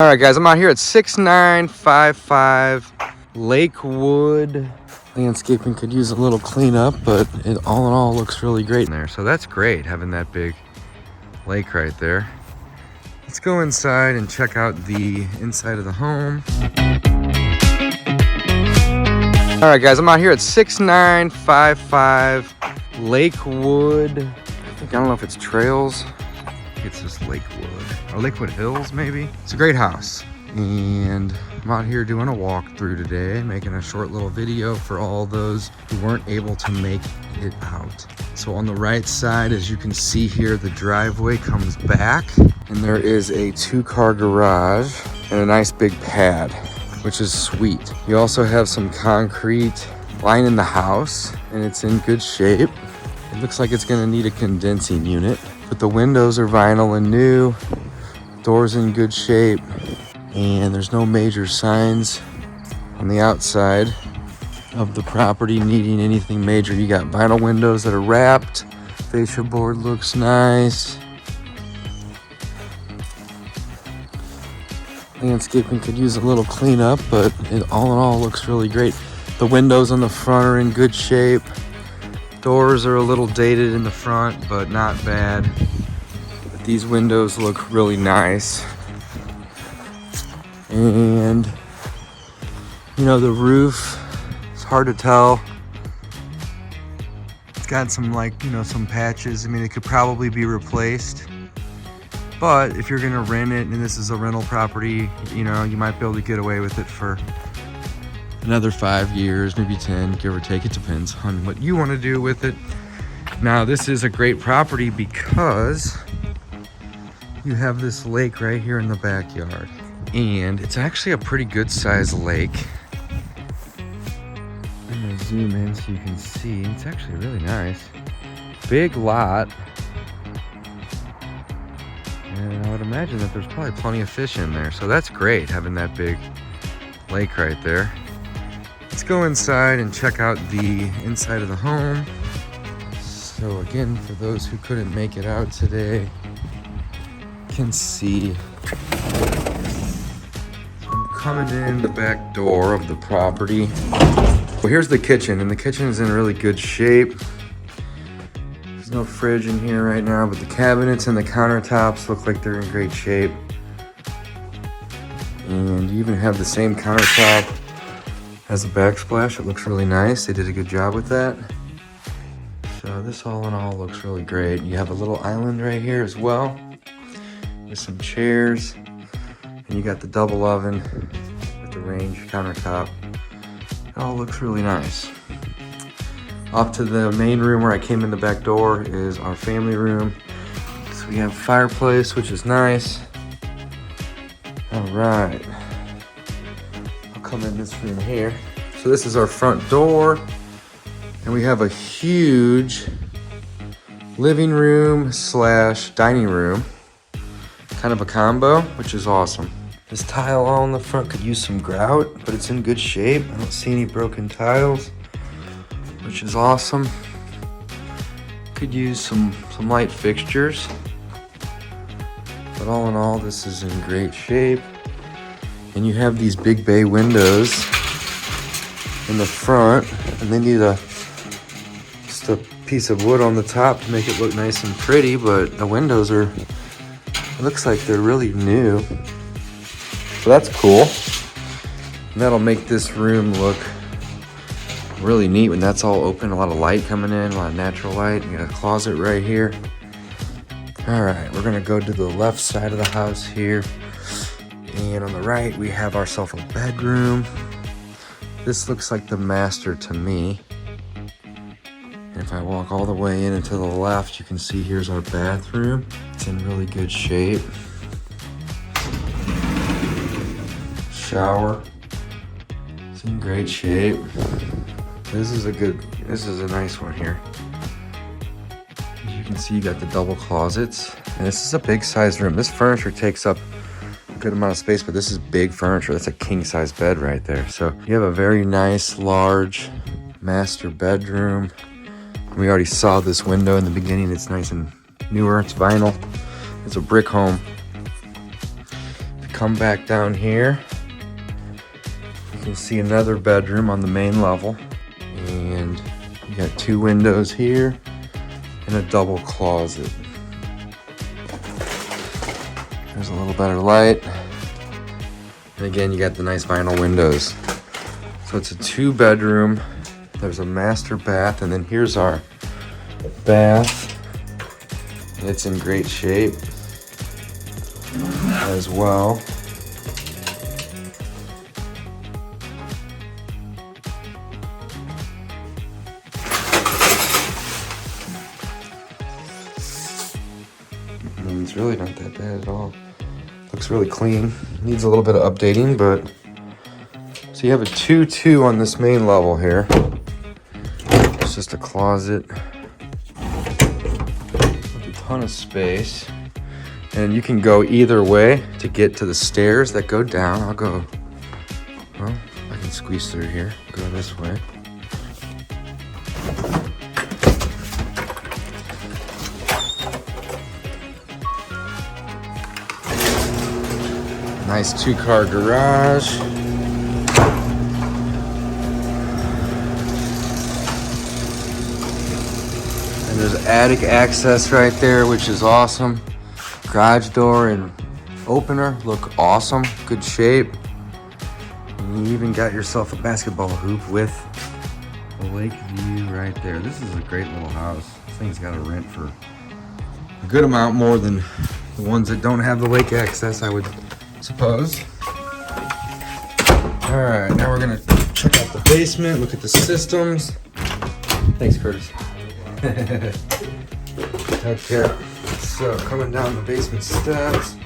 All right, guys, I'm out here at 6955 Lakewood. Landscaping could use a little cleanup, but it all in all looks really great in there. So that's great, having that big lake right there. Let's go inside and check out the inside of the home. All right, guys, I'm out here at 6955 Lakewood. I don't know if it's Trails. It's just Lakewood or Lakewood Hills, maybe. It's a great house, and I'm out here doing a walkthrough today, making a short little video for all those who weren't able to make it out. So on the right side, as you can see here, the driveway comes back, and there is a 2-car garage and a nice big pad, which is sweet. You also have some concrete lining the house, and it's in good shape. It looks like it's gonna need a condensing unit, but the windows are vinyl and new, doors in good shape, and there's no major signs on the outside of the property needing anything major. You got vinyl windows that are wrapped. Fascia board looks nice. Landscaping could use a little cleanup, but it all in all looks really great. The windows on the front are in good shape. Doors are a little dated in the front, but not bad. But these windows look really nice. And, you know, the roof, it's hard to tell. It's got some, like, you know, some patches. I mean, it could probably be replaced. But if you're gonna rent it, and this is a rental property, you know, you might be able to get away with it for another 5 years, maybe 10, give or take. It depends on what you want to do with it. Now, this is a great property because you have this lake right here in the backyard, and it's actually a pretty good sized lake. I'm gonna zoom in so you can see. It's actually really nice. Big lot. And I would imagine that there's probably plenty of fish in there. So that's great, having that big lake right there. Let's go inside and check out the inside of the home. So again, for those who couldn't make it out today, you can see I'm coming in the back door of the property. Well, here's the kitchen, and the kitchen is in really good shape. There's no fridge in here right now, but the cabinets and the countertops look like they're in great shape. And you even have the same countertop as a backsplash. It looks really nice. They did a good job with that. So this all in all looks really great. You have a little island right here as well with some chairs, and you got the double oven with the range countertop. It all looks really nice. Off to the main room where I came in the back door is our family room. So we have a fireplace, which is nice. All right. Come in this room here. So this is our front door, and we have a huge living room slash dining room, kind of a combo, which is awesome. This tile all in the front could use some grout, but it's in good shape. I don't see any broken tiles, which is awesome. Could use some light fixtures, but all in all, this is in great shape. And you have these big bay windows in the front, and they need just a piece of wood on the top to make it look nice and pretty, but the windows it looks like they're really new. So that's cool. And that'll make this room look really neat when that's all open. A lot of light coming in, a lot of natural light. You got a closet right here. All right, we're gonna go to the left side of the house here. And on the right, we have ourselves a bedroom. This looks like the master to me. And if I walk all the way in and to the left, you can see here's our bathroom. It's in really good shape. Shower. It's in great shape. This is a nice one here. As you can see, you got the double closets. And this is a big size room. This furniture takes up good amount of space, but this is big furniture. That's a king size bed right there. So you have a very nice large master bedroom. We already saw this window in the beginning. It's nice and newer. It's vinyl. It's a brick home. come back down here. You can see another bedroom on the main level. And you got 2 windows here and a double closet. There's a little better light. And again, you got the nice vinyl windows. So it's a 2-bedroom. There's a master bath, and then here's our bath. It's in great shape as well. And it's really not that bad at all. Looks really clean. Needs a little bit of updating, but so you have a 2-2 on this main level here. It's just a closet. With a ton of space. And you can go either way to get to the stairs that go down. I'll go, well, I can squeeze through here. Go this way. Nice 2-car garage. And there's attic access right there, which is awesome. Garage door and opener look awesome, good shape. And you even got yourself a basketball hoop with a lake view right there. This is a great little house. This thing's got a rent for a good amount more than the ones that don't have the lake access, I would suppose. All right, now we're gonna check out the basement, look at the systems. Thanks, Curtis. Okay, so coming down the basement steps.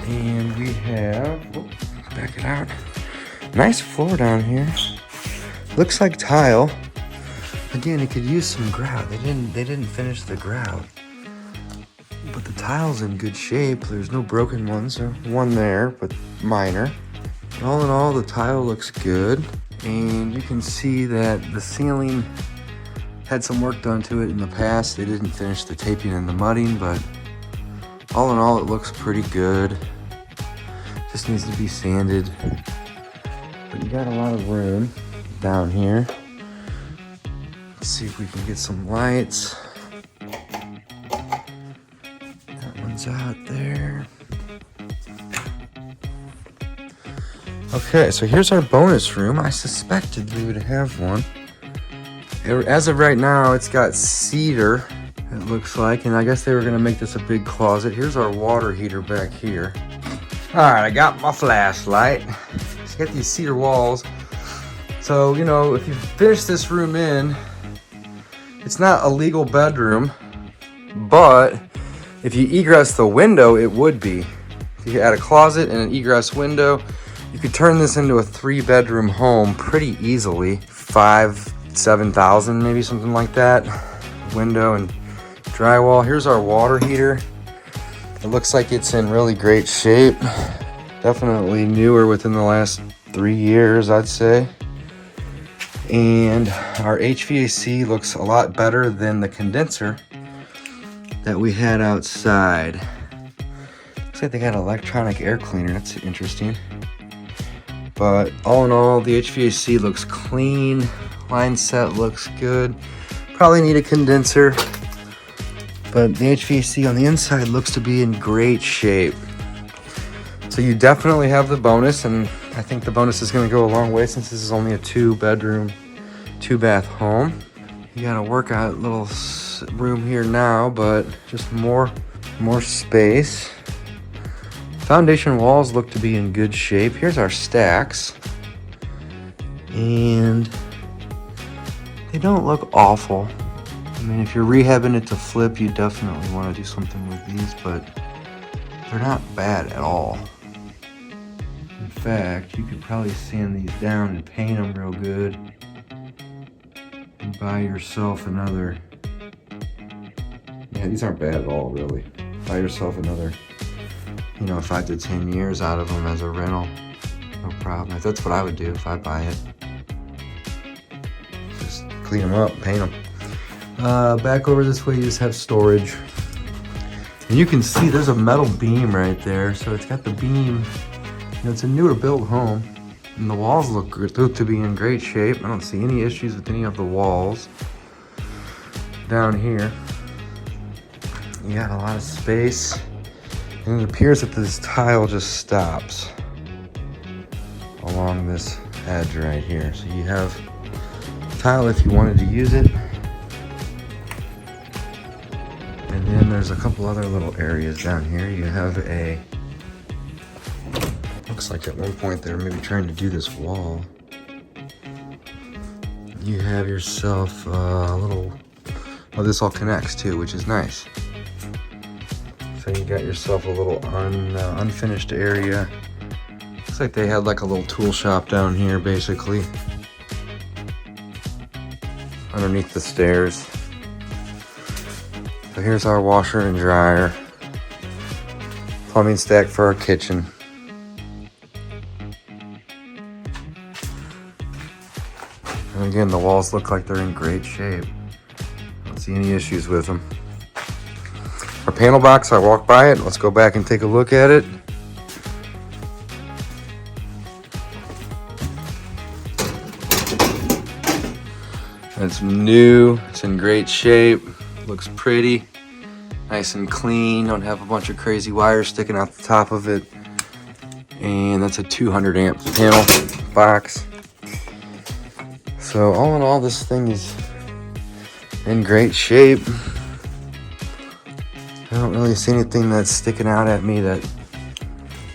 And we have, back it out. Nice floor down here. Looks like tile. Again, it could use some grout. They didn't finish the grout. But the tile's in good shape. There's no broken ones. So one there, but minor. And all in all, the tile looks good. And you can see that the ceiling had some work done to it in the past. They didn't finish the taping and the mudding, but all in all, it looks pretty good. Just needs to be sanded. But you got a lot of room down here. Let's see if we can get some lights. That one's out there. Okay, so here's our bonus room. I suspected we would have one. As of right now, it's got cedar, it looks like, and I guess they were gonna make this a big closet. Here's our water heater back here. All right, I got my flashlight. It's got these cedar walls. So, you know, if you finish this room in, it's not a legal bedroom, but if you egress the window, it would be. If you add a closet and an egress window, you could turn this into a 3-bedroom home pretty easily. 7,000, maybe something like that. Window and drywall. Here's our water heater. It looks like it's in really great shape. Definitely newer within the last 3 years, I'd say. And our HVAC looks a lot better than the condenser that we had outside. Looks like they got an electronic air cleaner. That's interesting. But all in all, the HVAC looks clean. Line set looks good. Probably need a condenser. But the HVAC on the inside looks to be in great shape. So you definitely have the bonus, and I think the bonus is going to go a long way since this is only a 2-bedroom, 2-bath home. You got a workout little room here now, but just more space. Foundation walls look to be in good shape. Here's our stacks. And they don't look awful. I mean, if you're rehabbing it to flip, you definitely want to do something with these, but they're not bad at all. In fact, you could probably sand these down and paint them real good and buy yourself another. Yeah, these aren't bad at all, really. Buy yourself another, 5 to 10 years out of them as a rental. No problem. That's what I would do if I buy it. Just clean them up, paint them. Back over this way, you just have storage. And you can see there's a metal beam right there. So it's got the beam, you know, it's a newer built home. And the walls look to be in great shape. I don't see any issues with any of the walls. Down here, you got a lot of space. And it appears that this tile just stops along this edge right here. So you have tile if you wanted to use it. And then there's a couple other little areas down here. You have a, looks like at one point they were maybe trying to do this wall. You have yourself a little, oh, this all connects too, which is nice. So you got yourself a little unfinished area. Looks like they had like a little tool shop down here, basically. Underneath the stairs. So here's our washer and dryer. Plumbing stack for our kitchen. And again, the walls look like they're in great shape. Don't see any issues with them. Our panel box, I walked by it. Let's go back and take a look at it. It's new, it's in great shape, looks pretty, nice and clean, don't have a bunch of crazy wires sticking out the top of it. And that's a 200 amp panel box. So all in all, this thing is in great shape. I don't really see anything that's sticking out at me that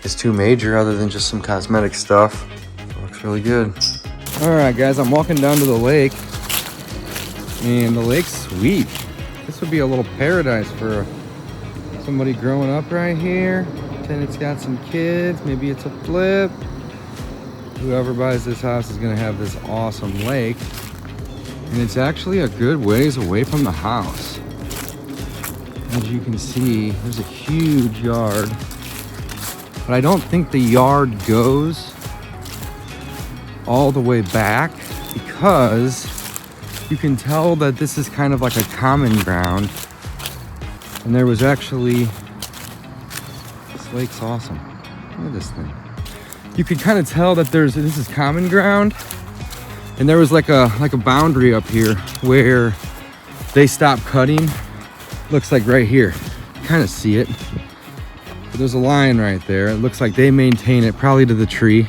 is too major other than just some cosmetic stuff. It looks really good. All right, guys, I'm walking down to the lake. And the lake's sweet. This would be a little paradise for somebody growing up right here. Tenant's got some kids, maybe it's a flip. Whoever buys this house is gonna have this awesome lake. And it's actually a good ways away from the house. As you can see, there's a huge yard. But I don't think the yard goes all the way back because you can tell that this is kind of like a common ground. And there was actually, this lake's awesome. Look at this thing. You can kind of tell that this is common ground. And there was like a boundary up here where they stopped cutting. Looks like right here. You kind of see it. But there's a line right there. It looks like they maintain it probably to the tree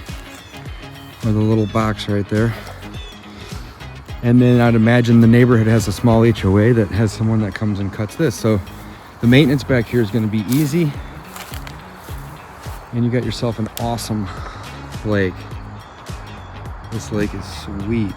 or the little box right there. And then I'd imagine the neighborhood has a small HOA that has someone that comes and cuts this. So the maintenance back here is going to be easy. And you got yourself an awesome lake. This lake is sweet.